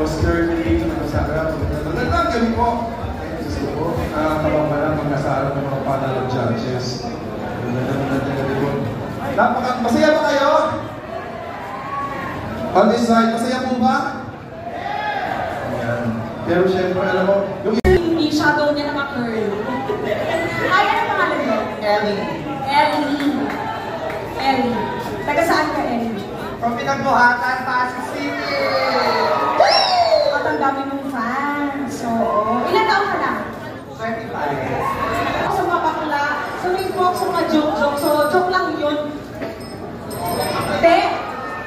Boss Curly, Masara, magandang gabi po. Diyos ko po, nakakabang mag-asaran ng mga panel of judges. Magandang gabi po. Masaya ba kayo? On this side, masaya po ba? Ayan. Pero syempre, alam mo, yung shadow niya na curl. Ay, ano pangalan mo? Ellie. Ellie. Taga saan ka, Ellie? From Pinagbuhatan, Pasig City! At ang dami mong fans. So, ilan taon ka na? 25. Sa mga bakla, sa may box, sa mga joke. So, joke lang yun. Te,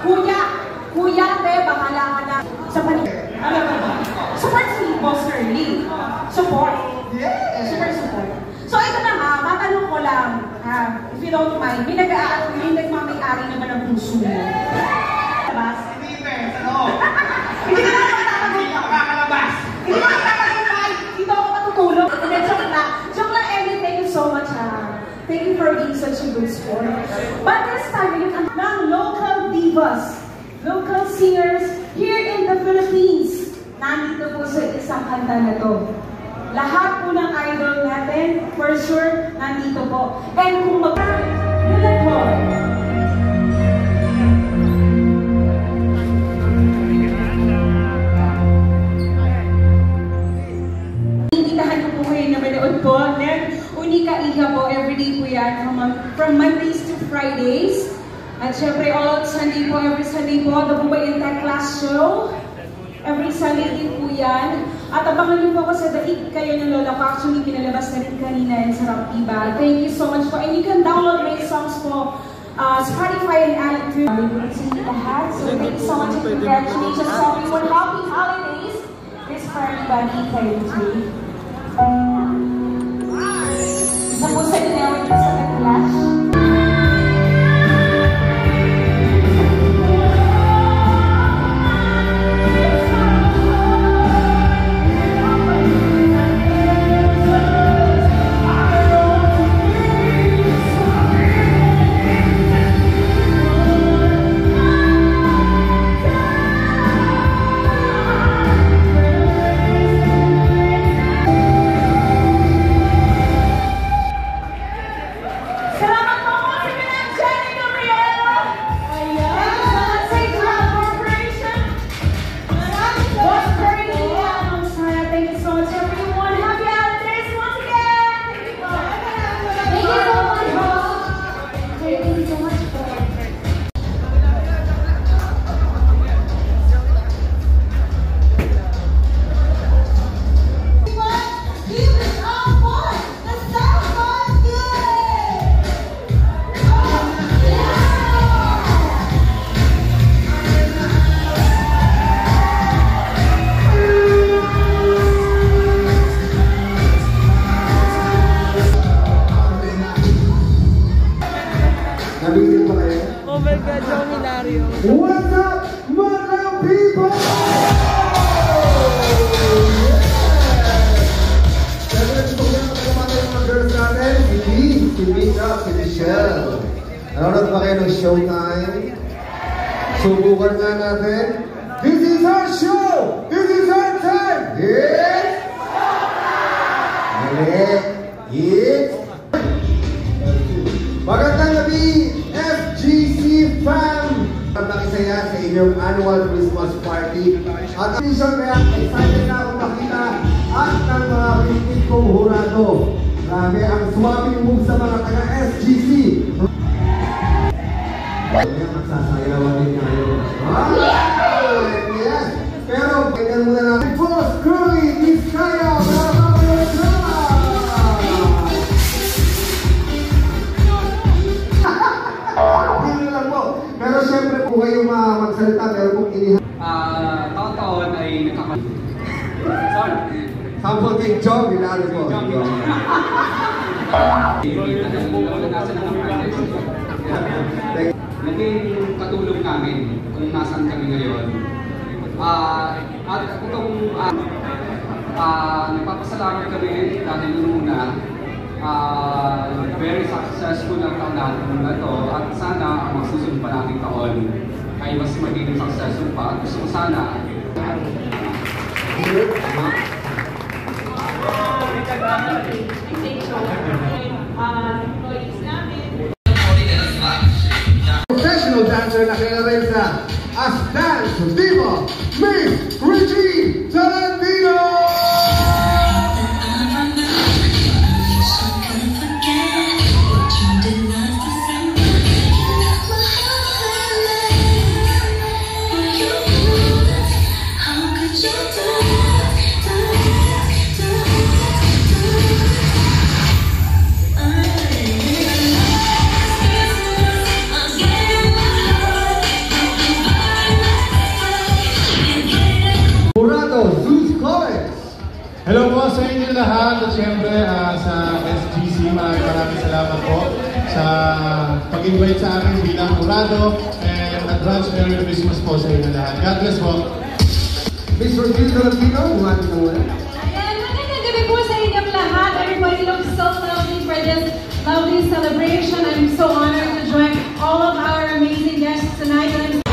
kuya, te, bahala ka na. Sa panig. Alam mo ba? Support si Boss Curly. Support. Yes! Super support. So, ito na nga, matanong ko lang, if you don't mind, may nagmamay-ari naman ng puso mo. Labas? Hindi pa, sa loob. Hindi ka naman magtatanong. Hindi ako kakalabas. Hindi ka magtatanong. Dito ako matutulog. Joke lang, Ellie, thank you so much. Thank you for being such a good sport. But this time, we have ng local divas, local singers here in the Philippines. Nandito po sa isang kanta na to. Lahat po ng idol natin, for sure, nandito po. And kung mag-ulan po. Imbitahan ko po kayo na manood po. Then, Unika Iha po, everyday po yan, from Mondays to Fridays. At syempre, all out Sunday po, every Sunday po, the Bubay and Tech Class Show. Every Sunday din po yan. At abangan niyo po ako sa Daig Kayo ng Lola ko. Actually, pinalabas na rin kanina yan sa Rap Diba. Thank you so much po. And you can download my songs po Spotify and add it to lahat. So thank you so much and congratulations to everyone. Happy holidays! This for everybody. Kayo too. Isa po sa inawit ko sa Nag-Clash. Oh my God, John Hilario. What's up, mga people? Siyempre, gusto ko yung pagkamata yung mga girls natin. Si Mika, si Michelle. Nanonood ba kayo ng Showtime? Subukan nga natin. This is our show! This is our time! Yes! It's magandang gabi, FGC fam! Magandang isaya sa inyong annual Christmas party. At kaya excited na akong makita at ng mga pinipid kong hurado. Grabe ang swapping move sa mga taga-SGC. Kaya magsasayawan din ngayon. Yes! Pero kailan muna natin Boss Curly Vizcaya! Pero siyempre po kayo magsalita, pero kung inihan... Taon-taon ay nagkakalit. Sorry. Sample King Job, hinalo mo. Naging katulong namin kung nasan kami ngayon. At itong nagpapasalamat kami dahil una very successful ang taon natin na ito at sana ang magsusunod pa nating taon ay mas magiging successful pa. Gusto ko sana Professional dancer na kilala rin sa as dance diva, Miss Regine Tarantino! Hello po sa inyo lahat at syempre sa SGC, maraming salamat po sa pag-invite sa akin bilang Murado and advance Merry Christmas po sa inyo lahat. God bless po. Miss Regine Tarantino, umati na muna. Ayan, magandang gabi po sa inyong lahat. Everybody looks so lovely for this lovely celebration. I'm so honored to join all of our amazing guests tonight.